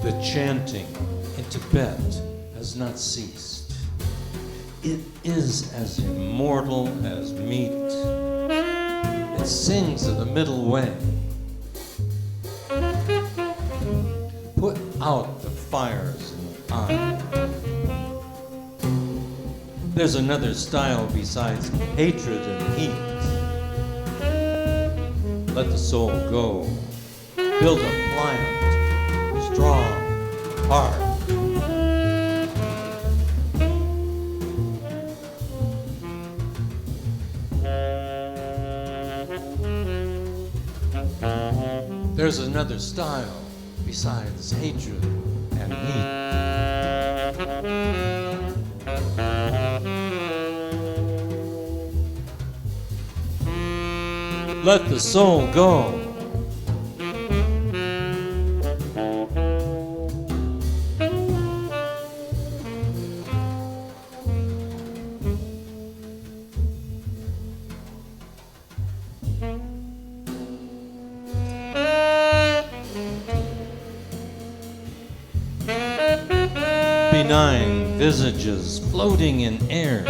The chanting in Tibet has not ceased. It is as immortal as meat. It sings of the middle way. Put out the fires in the eye. There's another style besides hatred and heat. Let the soul go. Build a pliant, strong heart. There's another style besides hatred and heat. Let the soul go. Benign visages floating in air.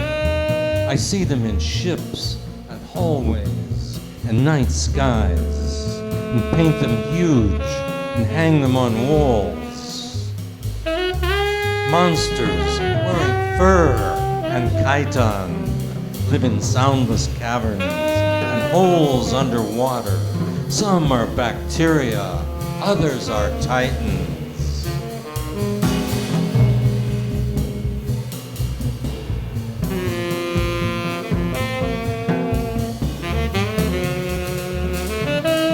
I see them in ships and hallways and night skies, and paint them huge and hang them on walls. Monsters wearing fur and chiton live in soundless caverns and holes underwater. Some are bacteria, others are titans.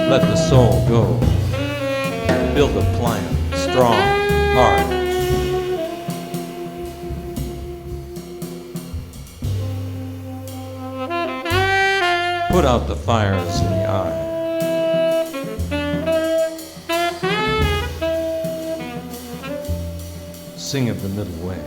Let the soul go. Build a pliant, strong heart. Put out the fires in the eye. Sing of the middle way.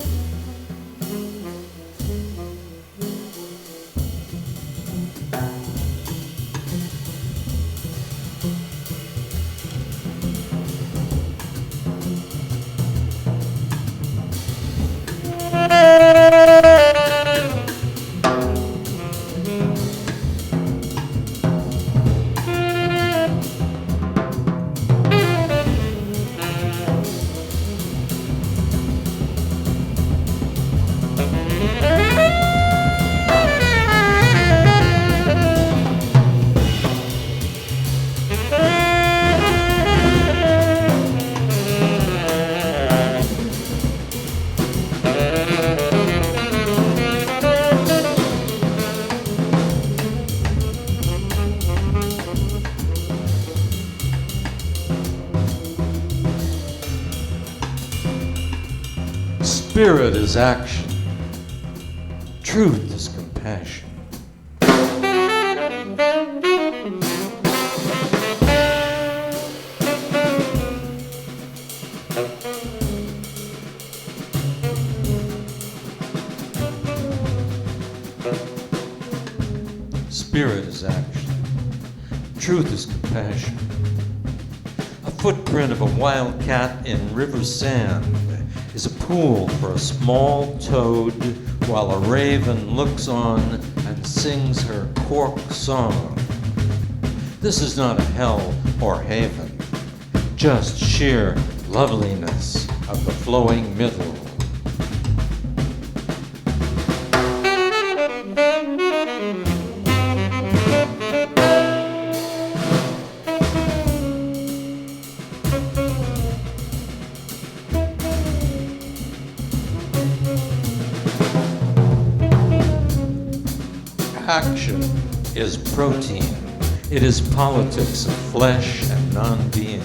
Spirit is action. Truth is compassion. Spirit is action. Truth is compassion. A footprint of a wild cat in river sand is a pool for a small toad while a raven looks on and sings her cork song. This is not a hell or haven, just sheer loveliness of the flowing middle. Action is protein. It is politics of flesh and non-being.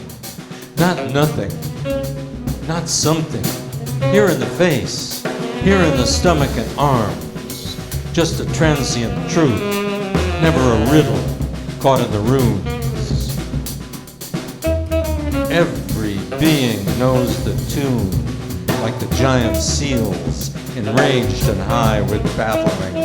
Not nothing, not something. Here in the face, here in the stomach and arms. Just a transient truth, never a riddle caught in the runes. Every being knows the tune, like the giant seals, enraged and high with battling.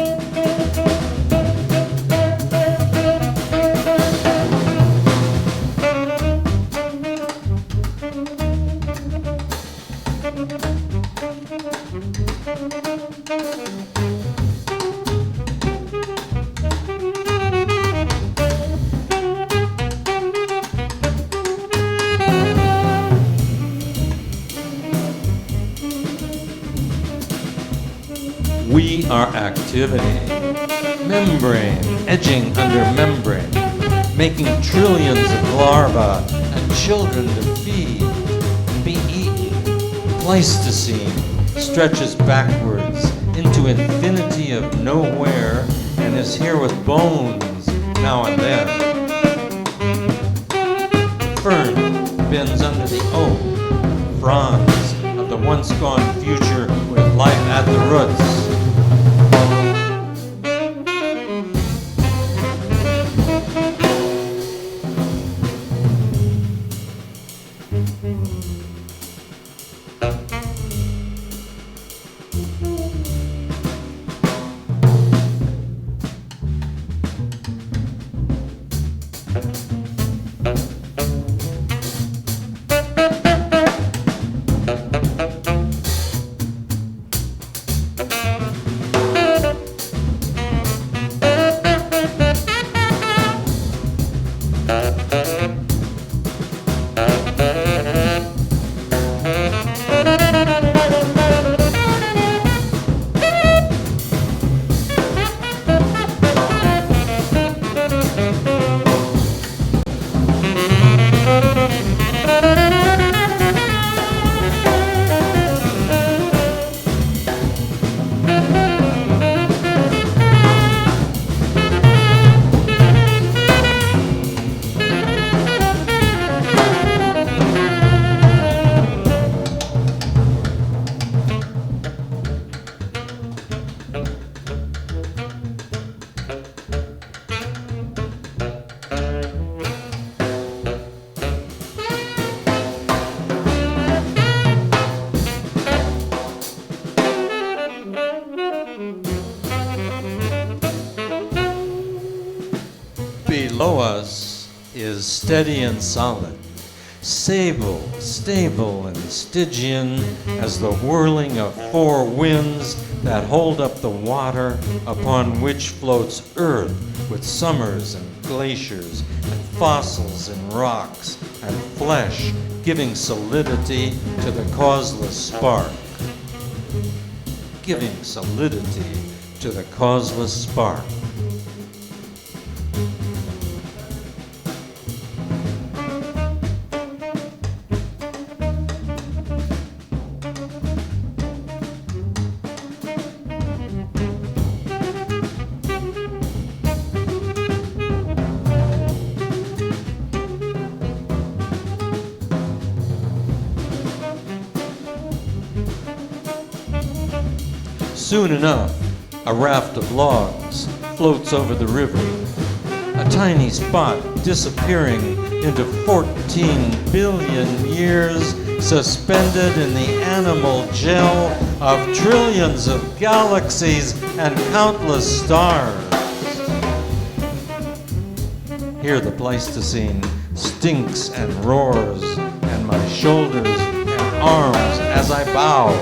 We are activity, membrane edging under membrane, making trillions of larvae and children to feed and be eaten. Pleistocene stretches backwards into infinity of nowhere and is here with bones now and then. Fern bends under the oak, fronds of the once gone future with life at the roots. Below us is steady and solid, stable and Stygian as the whirling of four winds that hold up the water upon which floats earth with summers and glaciers and fossils and rocks and flesh giving solidity to the causeless spark. Giving solidity to the causeless spark. Soon enough, a raft of logs floats over the river, a tiny spot disappearing into 14 billion years, suspended in the animal gel of trillions of galaxies and countless stars. Here the Pleistocene stinks and roars, and my shoulders and arms as I bow.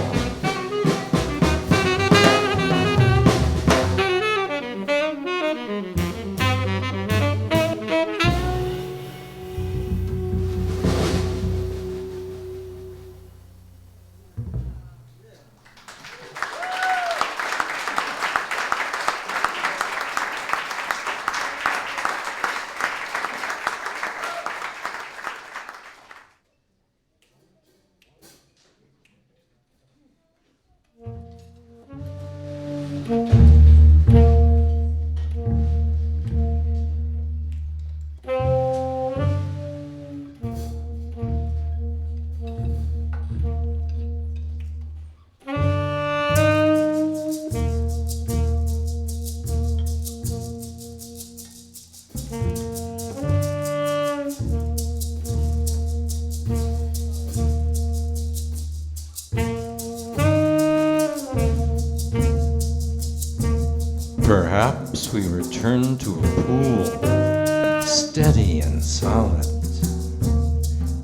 Perhaps we return to a pool, steady and solid,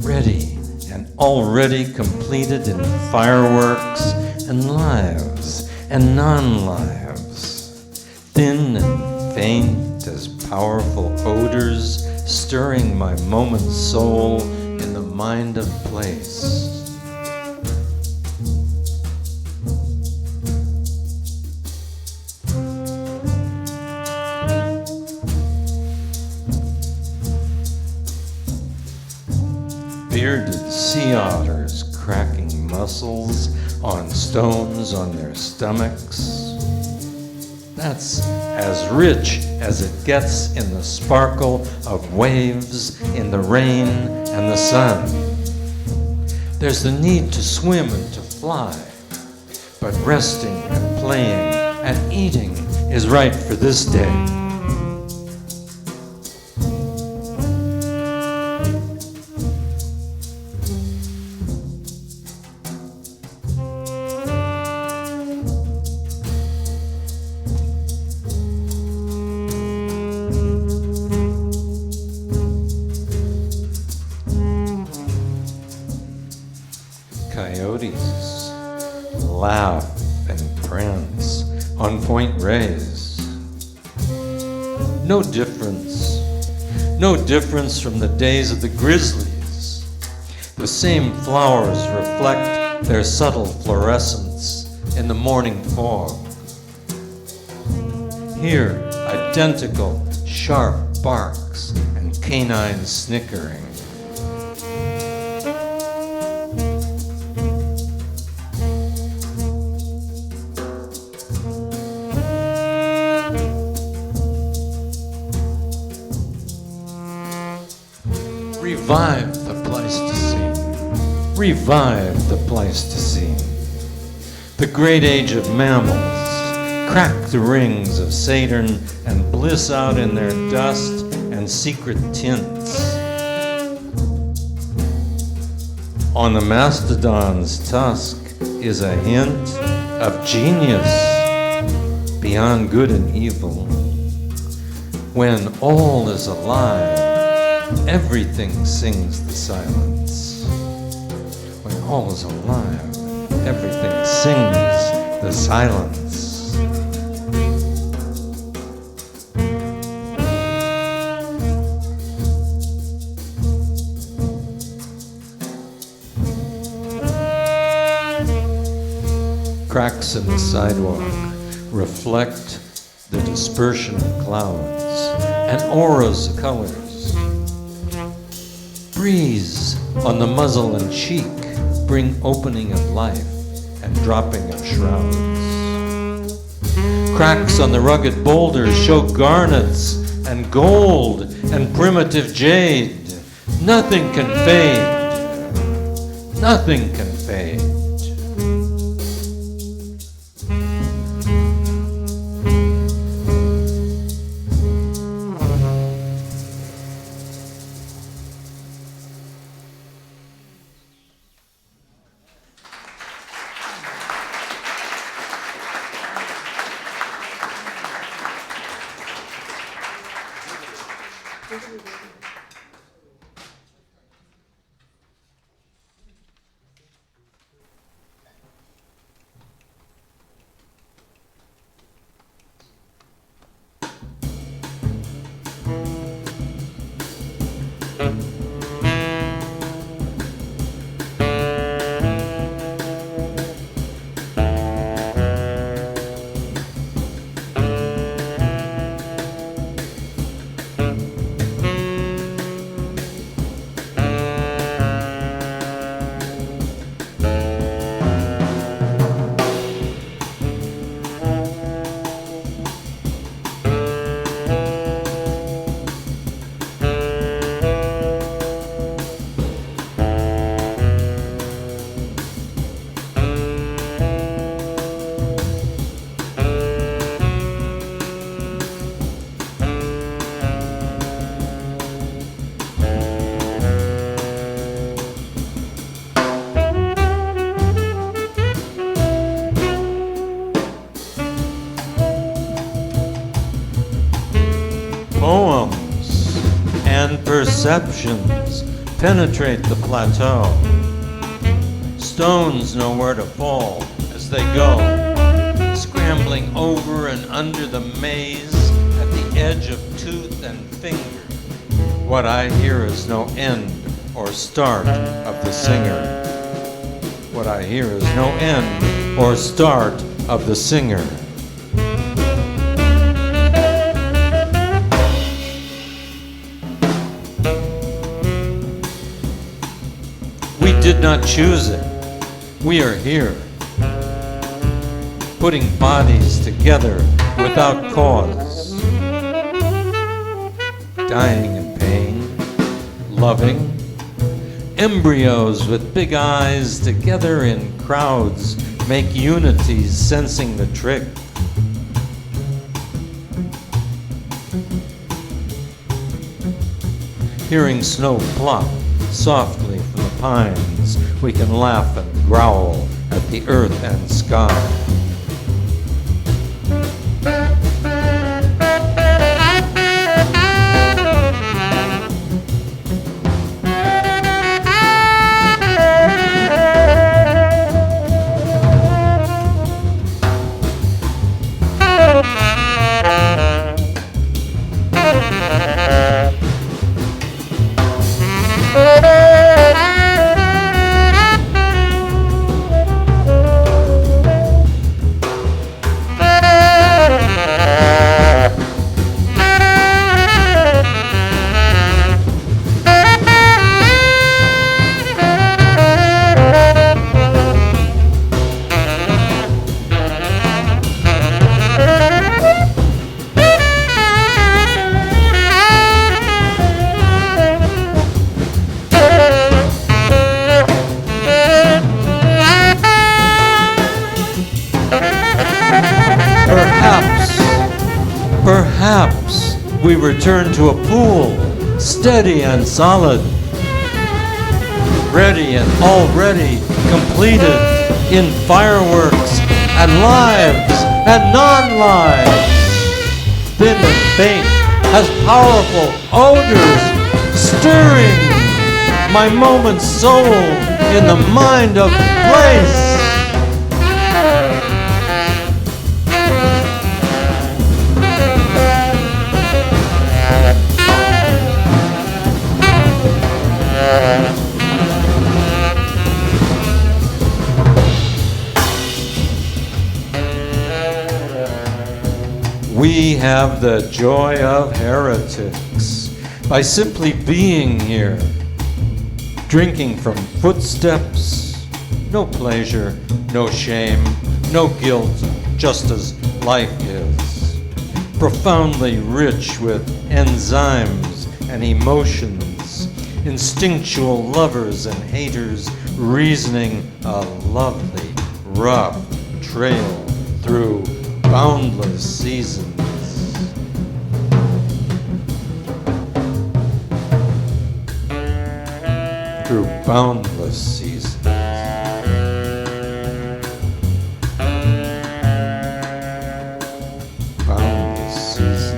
ready and already completed in fireworks and lives and non-lives, thin and faint as powerful odors stirring my moment's soul in the mind of place. Bearded sea otters cracking muscles on stones on their stomachs. That's as rich as it gets in the sparkle of waves, in the rain and the sun. There's the need to swim and to fly, but resting and playing and eating is right for this day. Coyotes laugh and prance on Point Reyes. No difference from the days of the grizzlies. The same flowers reflect their subtle fluorescence in the morning fog. Here, identical sharp barks and canine snickering. Revive the Pleistocene. Revive the Pleistocene. The great age of mammals. Crack the rings of Saturn and bliss out in their dust and secret tints. On the mastodon's tusk is a hint of genius beyond good and evil. When all is alive, everything sings the silence. When all is alive, everything sings the silence. Cracks in the sidewalk reflect the dispersion of clouds and auras of colors. Breeze on the muzzle and cheek bring opening of life and dropping of shrouds. Cracks on the rugged boulders show garnets and gold and primitive jade. Nothing can fade. Nothing can fade. Poems and perceptions penetrate the plateau. Stones know where to fall as they go, scrambling over and under the maze at the edge of tooth and finger. What I hear is no end or start of the singer. What I hear is no end or start of the singer. We did not choose it. We are here, putting bodies together without cause, dying in pain, loving, embryos with big eyes together in crowds make unities sensing the trick. Hearing snow plop softly from the pines, we can laugh and growl at the earth and sky. Perhaps we return to a pool, steady and solid, ready and already completed in fireworks and lives and non-lives, thin and faint as powerful odors, stirring my moment's soul in the mind of place. We have the joy of heretics by simply being here, drinking from footsteps, no pleasure, no shame, no guilt, just as life is, profoundly rich with enzymes and emotions, instinctual lovers and haters reasoning a lovely, rough trail through boundless seasons. Through boundless seasons. Boundless seasons.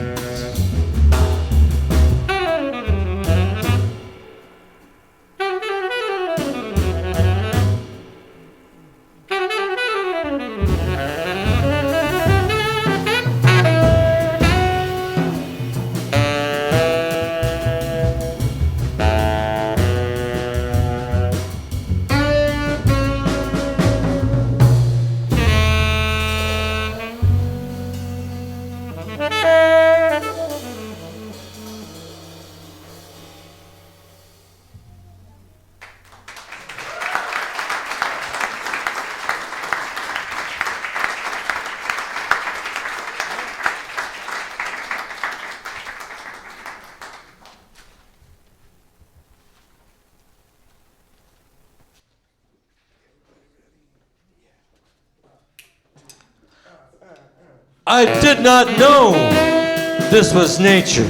I did not know this was nature.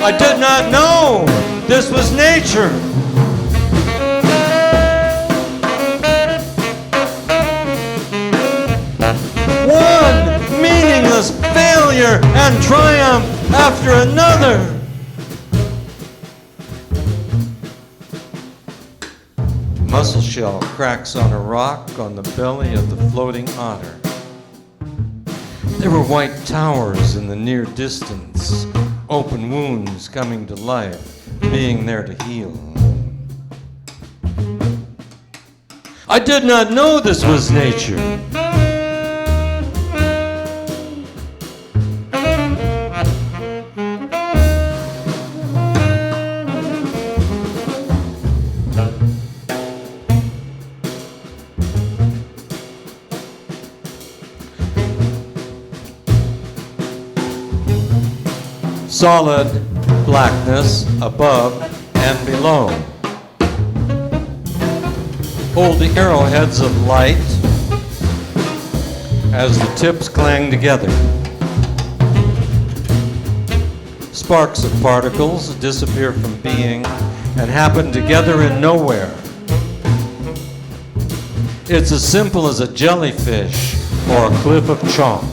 I did not know this was nature. One meaningless failure and triumph after another. Mussel shell cracks on a rock on the belly of the floating otter. There were white towers in the near distance, open wounds coming to life, being there to heal. I did not know this was nature. Solid blackness above and below. Hold the arrowheads of light as the tips clang together. Sparks of particles disappear from being and happen together in nowhere. It's as simple as a jellyfish or a cliff of chalk.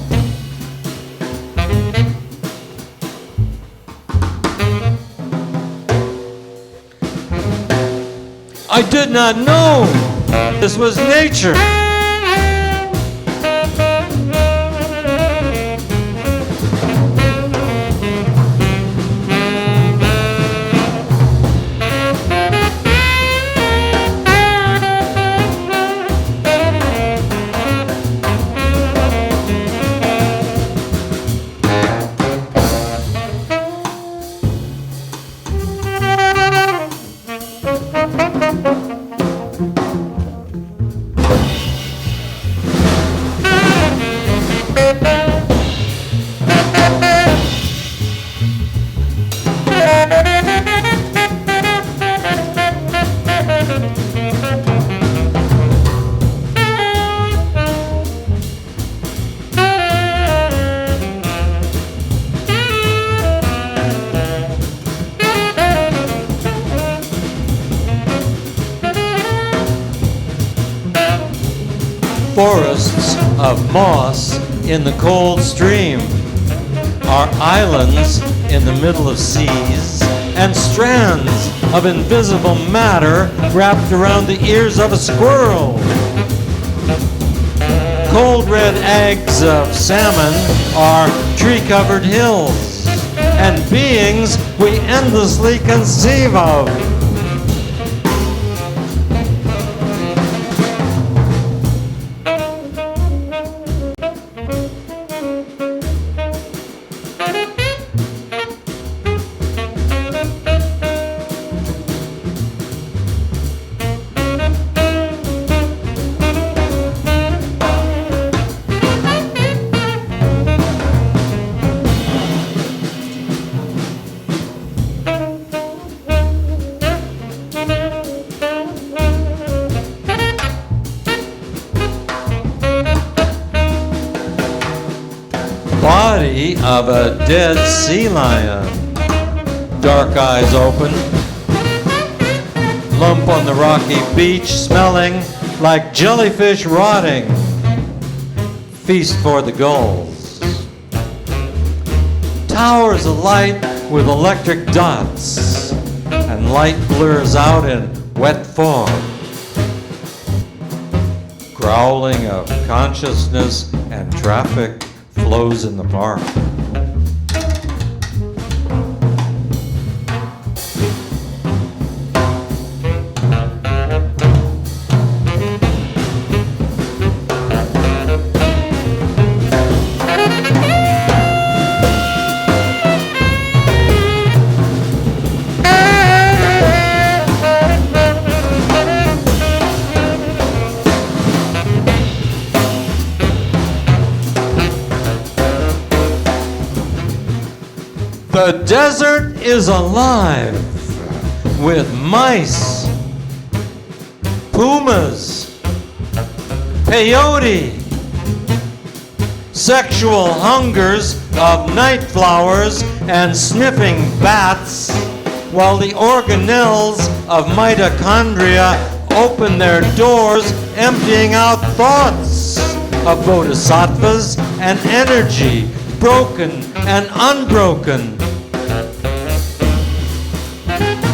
I did not know this was nature. Forests of moss in the cold stream are islands in the middle of seas and strands of invisible matter wrapped around the ears of a squirrel. Cold red eggs of salmon are tree-covered hills and beings we endlessly conceive of. Body of a dead sea lion. Dark eyes open. Lump on the rocky beach smelling like jellyfish rotting. Feast for the gulls. Towers alight with electric dots and light blurs out in wet fog. Growling of consciousness and traffic flows in the park. The desert is alive. with mice, pumas, peyote, sexual hungers of night flowers and sniffing bats, while the organelles of mitochondria open their doors, emptying out thoughts of bodhisattvas and energy, broken and unbroken,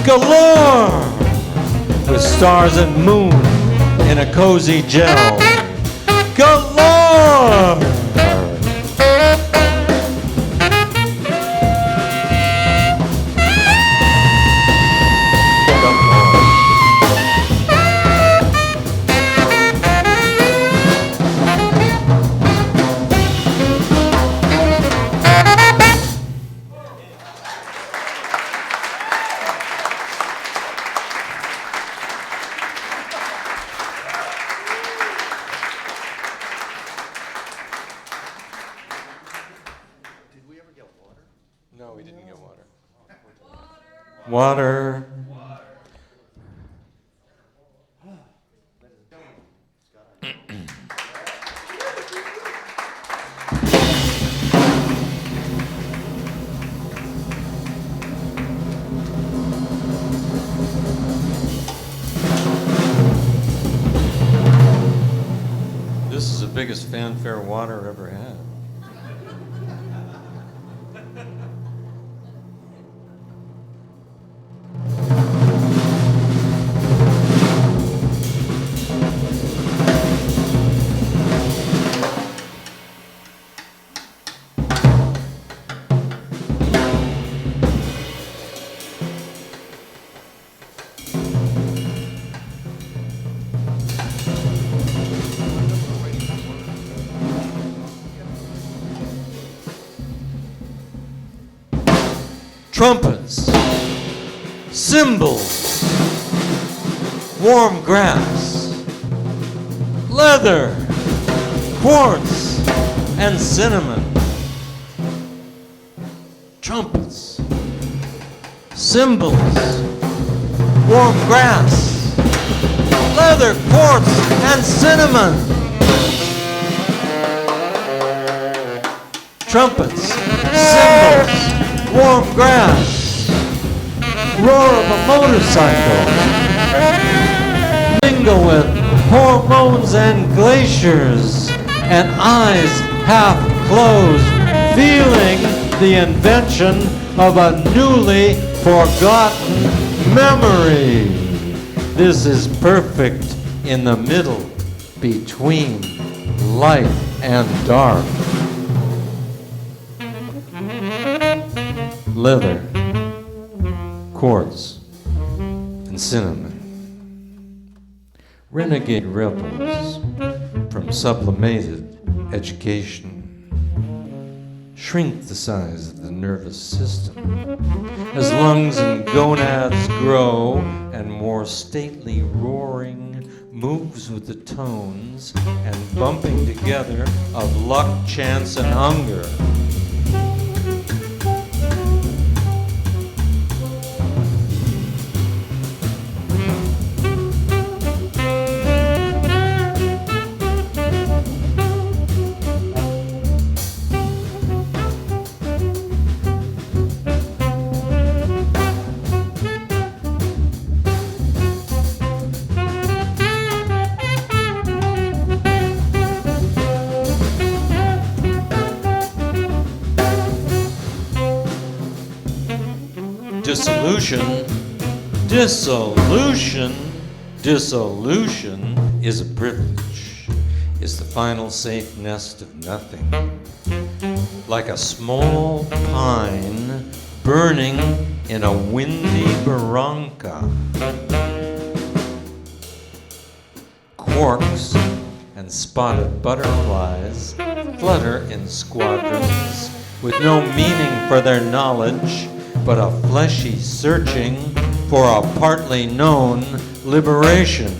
galore, with stars and moon in a cozy gel. Galore! No, we didn't get water. Water. This is the biggest fanfare water ever had. Trumpets, cymbals, warm grass, leather, quartz, and cinnamon. Trumpets, cymbals, warm grass, leather, quartz, and cinnamon. Trumpets, cymbals, warm grass, roar of a motorcycle, mingle with hormones and glaciers, and eyes half closed, feeling the invention of a newly forgotten memory. This is perfect in the middle between light and dark. Leather, quartz, and cinnamon. Renegade rebels from sublimated education shrink the size of the nervous system as lungs and gonads grow, and more stately roaring moves with the tones and bumping together of luck, chance, and hunger. Dissolution is a privilege, is the final safe nest of nothing. Like a small pine burning in a windy barranca. Quarks and spotted butterflies flutter in squadrons with no meaning for their knowledge, but a fleshy searching for a partly known liberation.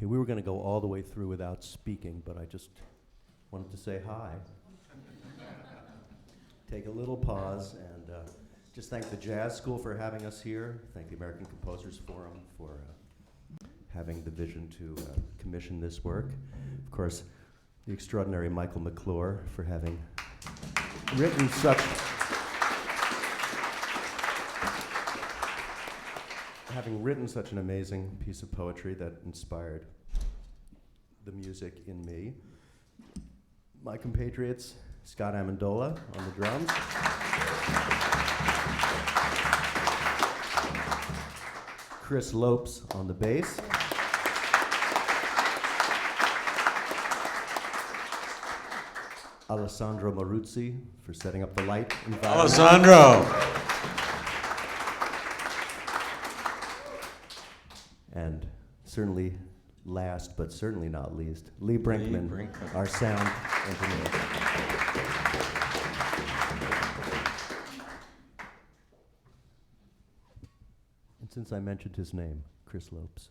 Okay, we were going to go all the way through without speaking, but I just wanted to say hi. Take a little pause and just thank the Jazz School for having us here. Thank the American Composers Forum for having the vision to commission this work. Of course, the extraordinary Michael McClure for having written such an amazing piece of poetry that inspired the music in me. My compatriots, Scott Amendola on the drums. Chris Lopes on the bass. Alessandro Maruzzi for setting up the light environment. Alessandro! And certainly last, but certainly not least, Lee Brinkman, our sound engineer. And since I mentioned his name, Chris Lopes.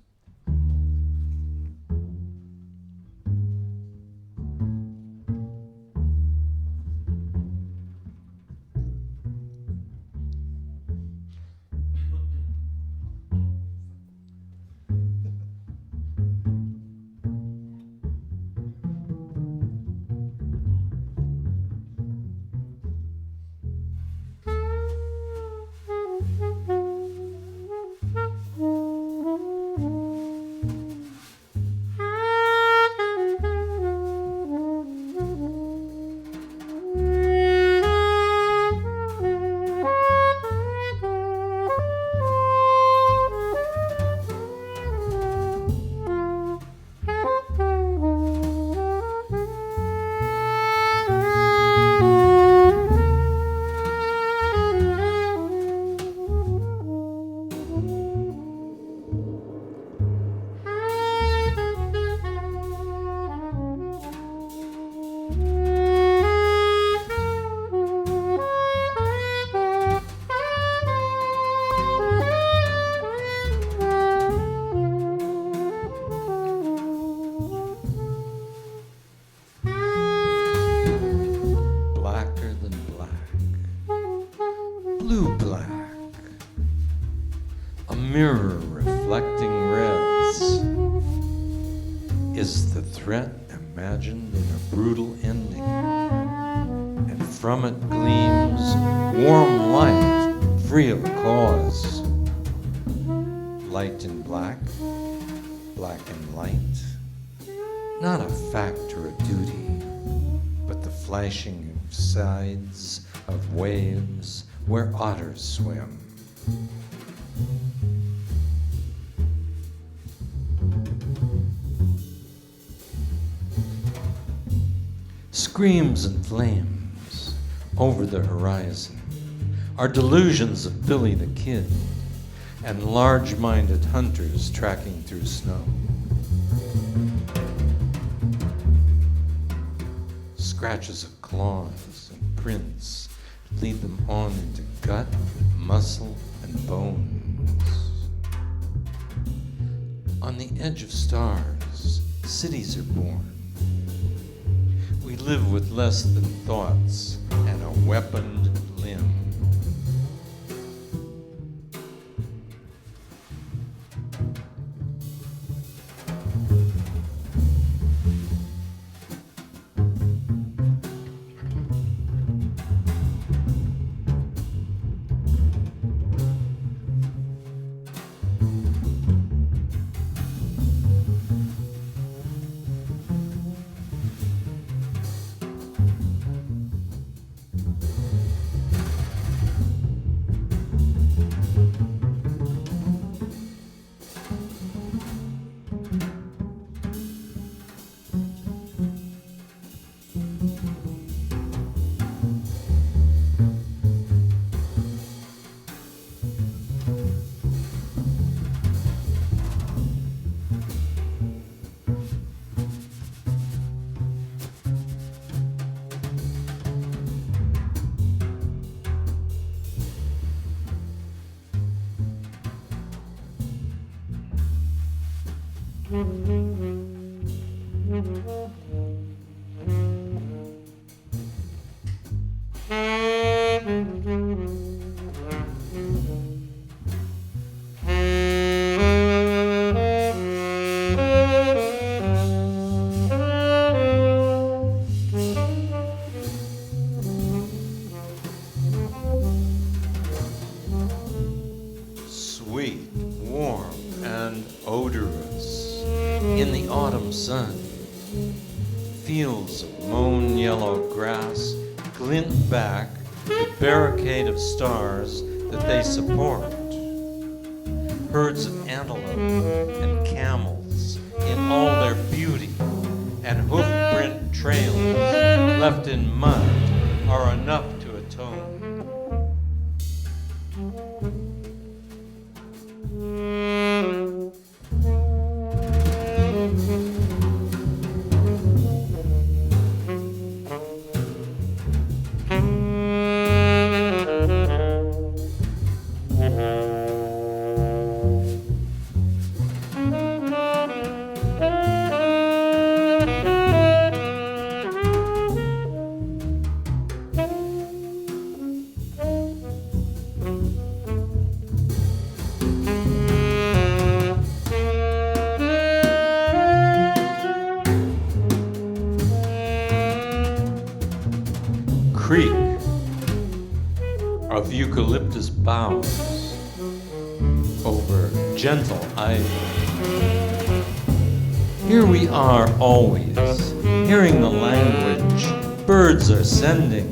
mirror reflecting reds is the threat imagined in a brutal ending, and from it gleams warm light free of cause. Light in black black and light, not a fact or a duty, but the flashing sides of waves where otters swim. Screams and flames over the horizon are delusions of Billy the Kid and large-minded hunters tracking through snow. Scratches of claws and prints lead them on into gut, muscle, and bones. On the edge of stars, cities are born. We live with less than thoughts and a weaponed limb. Sweet, warm, and odorous in the autumn sun. Fields of mown yellow grass glint back the barricade of stars that they support. Herds of antelope and camels in all their beauty, and hoof-print trails left in mud are enough to atone. Creak of eucalyptus boughs over gentle ivy. Here we are always, hearing the language birds are sending.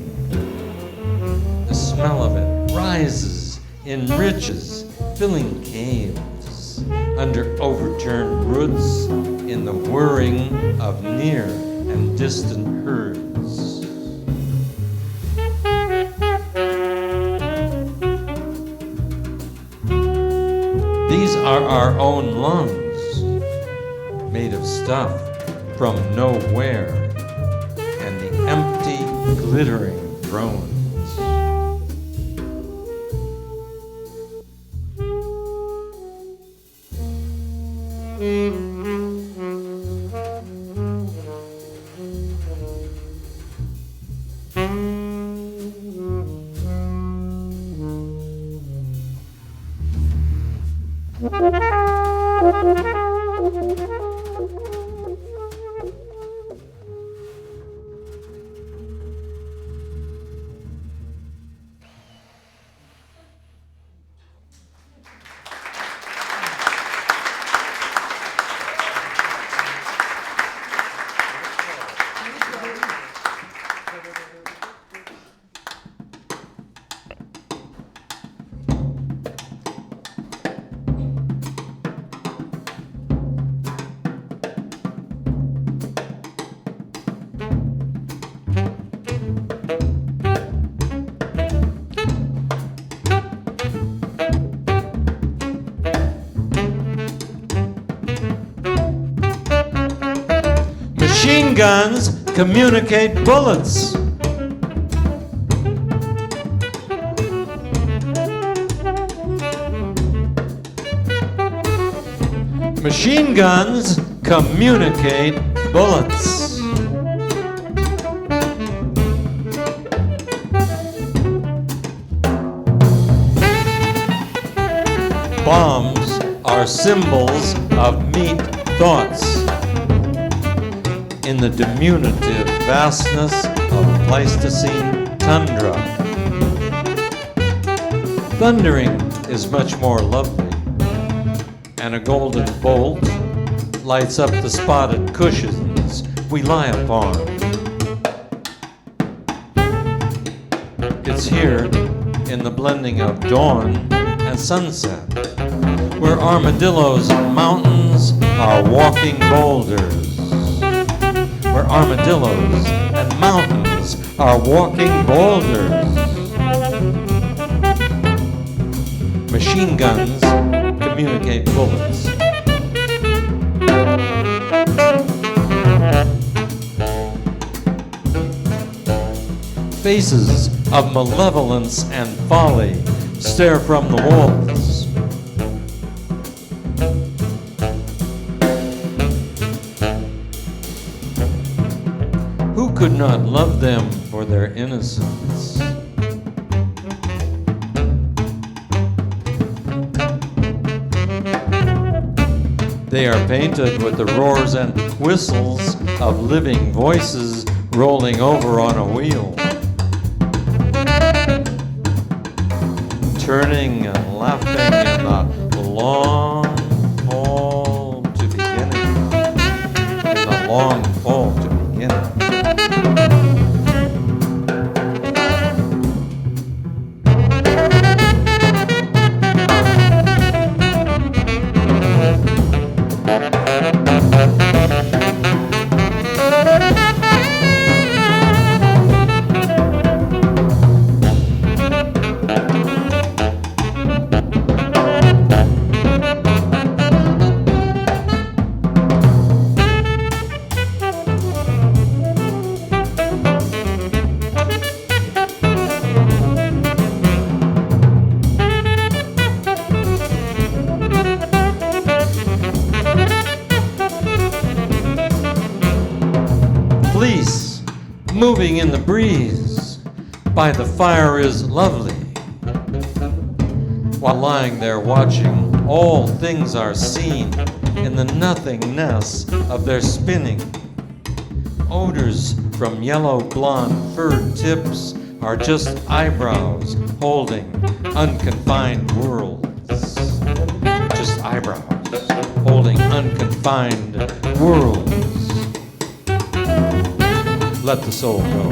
The smell of it rises, enriches, filling caves, under overturned roots, in the whirring of near and distant herds. These are our own lungs, made of stuff from nowhere, and the empty, glittering thrones. Machine guns communicate bullets. Machine guns communicate bullets. Bombs are symbols of meat thoughts in the diminutive vastness of Pleistocene tundra. Thundering is much more lovely, and a golden bolt lights up the spotted cushions we lie upon. It's here in the blending of dawn and sunset, where armadillos and mountains are walking boulders. Where armadillos and mountains are walking boulders. Machine guns communicate bullets. Faces of malevolence and folly stare from the walls. Who could not love them for their innocence? They are painted with the roars and whistles of living voices rolling over on a wheel, turning and laughing in the long fall to beginning, in the long fall to beginning. Fleece moving in the breeze by the fire is lovely. While lying there watching, all things are seen in the nothingness of their spinning. Odors from yellow blonde furred tips are just eyebrows holding unconfined worlds. Just eyebrows holding unconfined worlds. Let the soul go.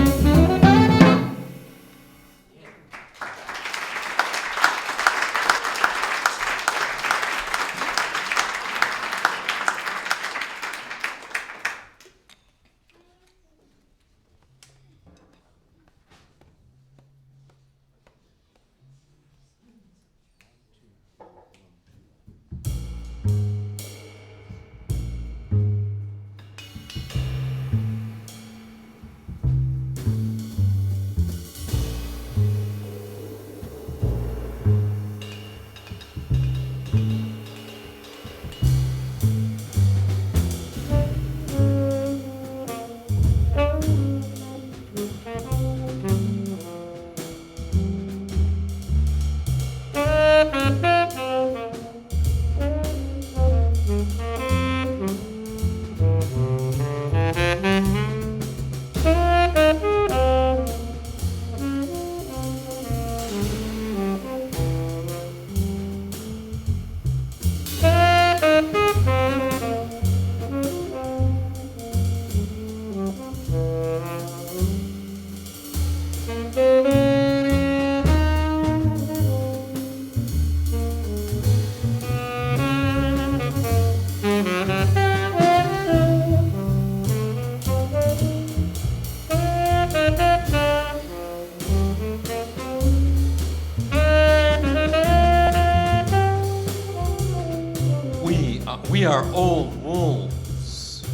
We are old wolves,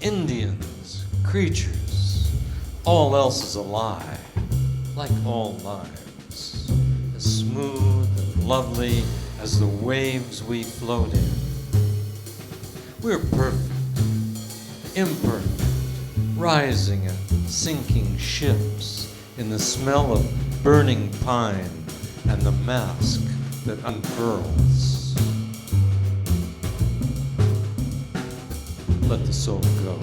Indians, creatures. All else is a lie, like all lives, as smooth and lovely as the waves we float in. We're perfect, imperfect, rising and sinking ships in the smell of burning pine and the mask that unfurls. Let the soul go.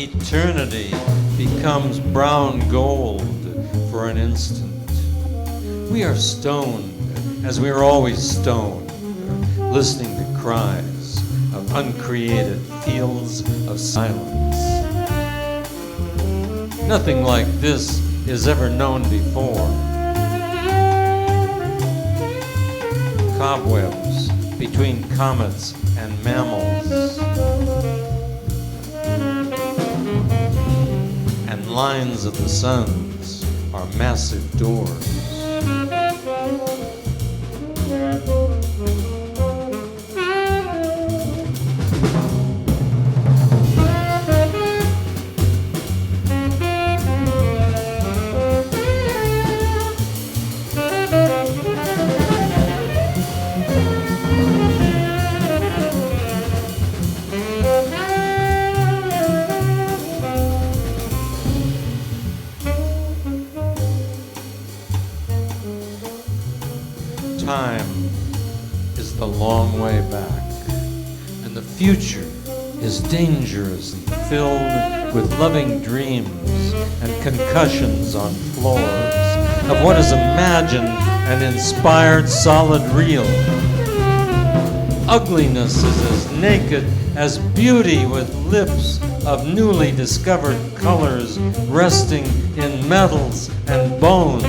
Eternity becomes brown gold for an instant. We are stoned, as we are always stoned, listening to cries of uncreated fields of silence. Nothing like this is ever known before. Cobwebs between comets and mammals. And lines of the suns are massive doors. Time is the long way back, and the future is dangerously filled with loving dreams and concussions on floors of what is imagined and inspired solid real. Ugliness is as naked as beauty, with lips of newly discovered colors resting in metals and bones.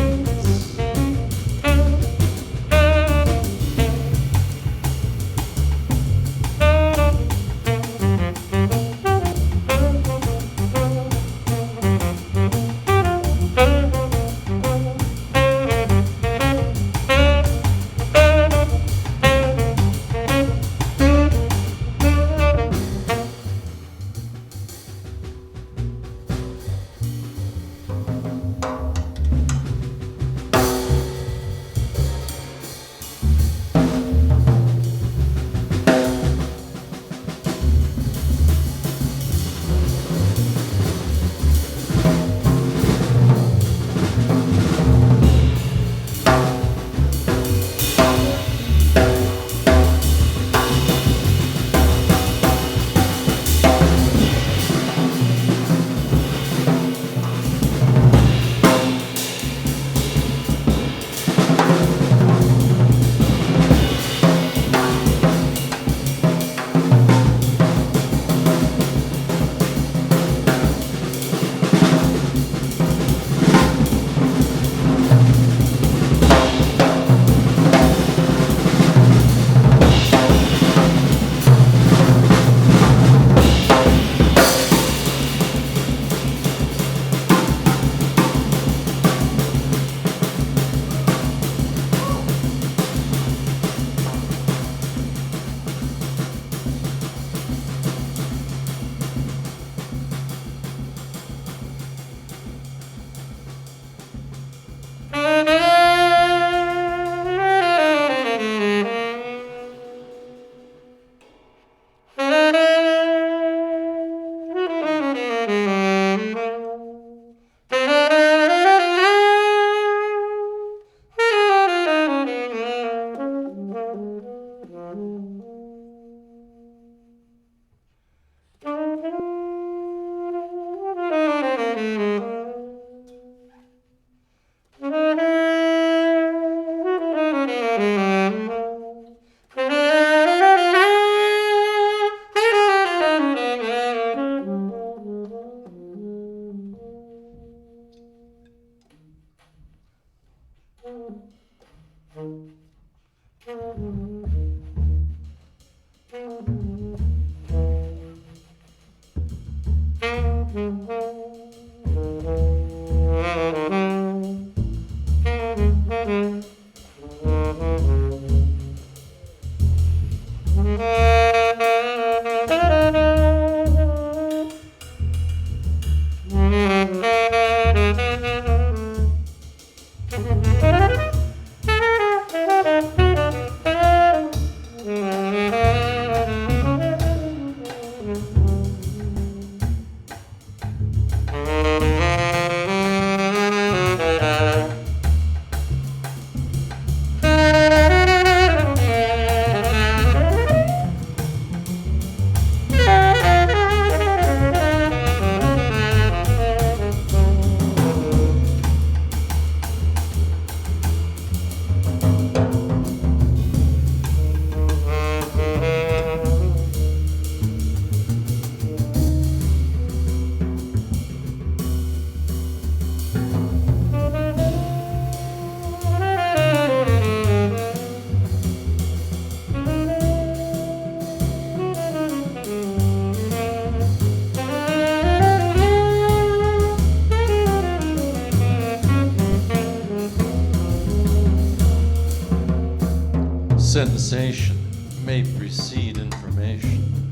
Sensation may precede information,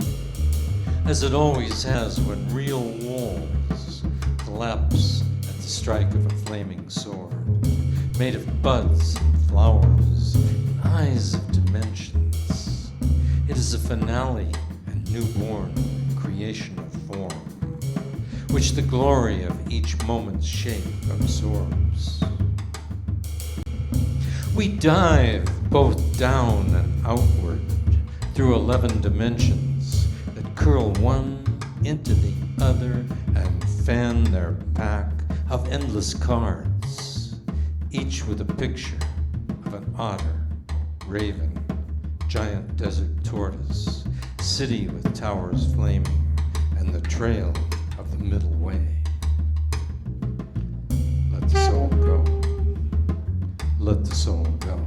as it always has when real walls collapse at the strike of a flaming sword, made of buds and flowers, and eyes of dimensions. It is a finale and newborn creation of form, which the glory of each moment's shape absorbs. We dive both down and outward through 11 dimensions that curl one into the other and fan their pack of endless cards, each with a picture of an otter, raven, giant desert tortoise, city with towers flaming, and the trail of the middle way. Let the soul go. Let the soul go.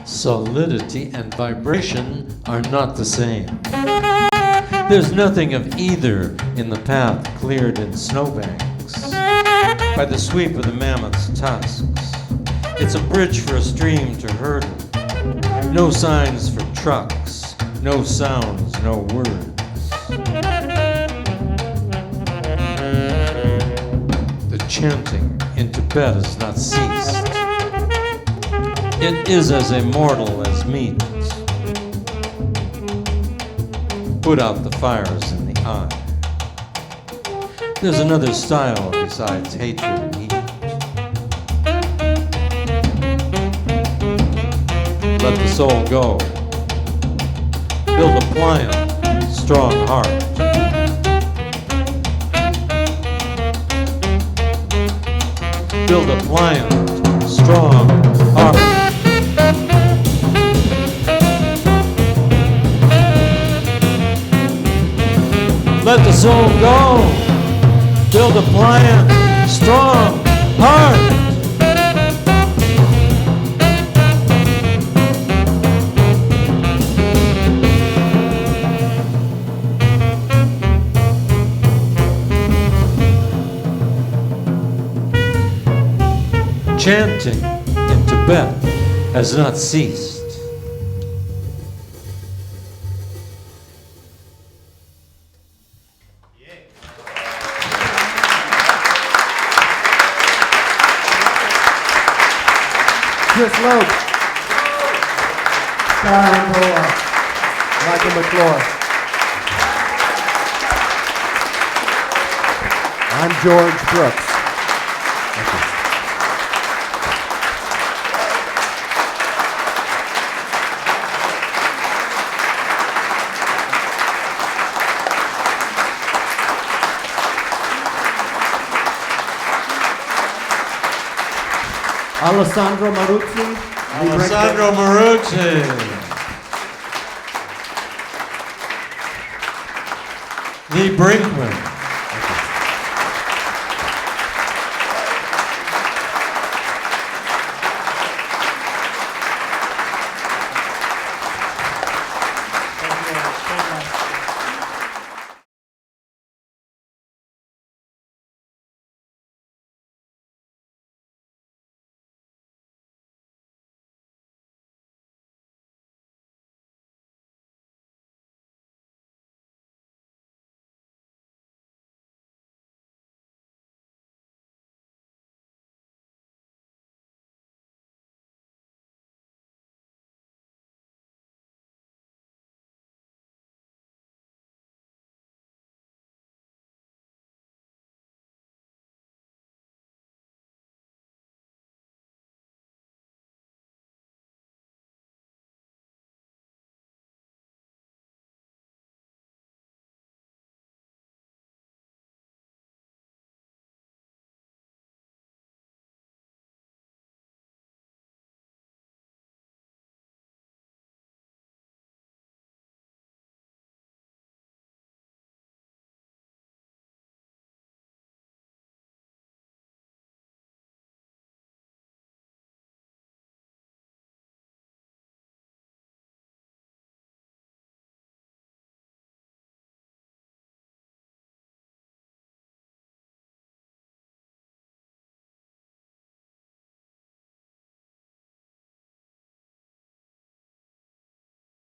Solidity and vibration are not the same. There's nothing of either in the path cleared in snowbanks by the sweep of the mammoth's tusks. It's a bridge for a stream to hurdle. No signs for trucks, no sounds, no words. The chanting in Tibet has not ceased. It is as immortal as meat. Put out the fires in the eye. There's another style besides hatred and heat. Let the soul go. Build a pliant, strong heart. Build a pliant, strong heart. Let the soul go. Build a pliant, strong heart. Chanting in Tibet has not ceased. Chris Loeb, Karen Moire, Michael McClure. I'm George Brooks. Thank you. Alessandro Maruzzi. Alessandro Maruzzi. Lee Brinkman.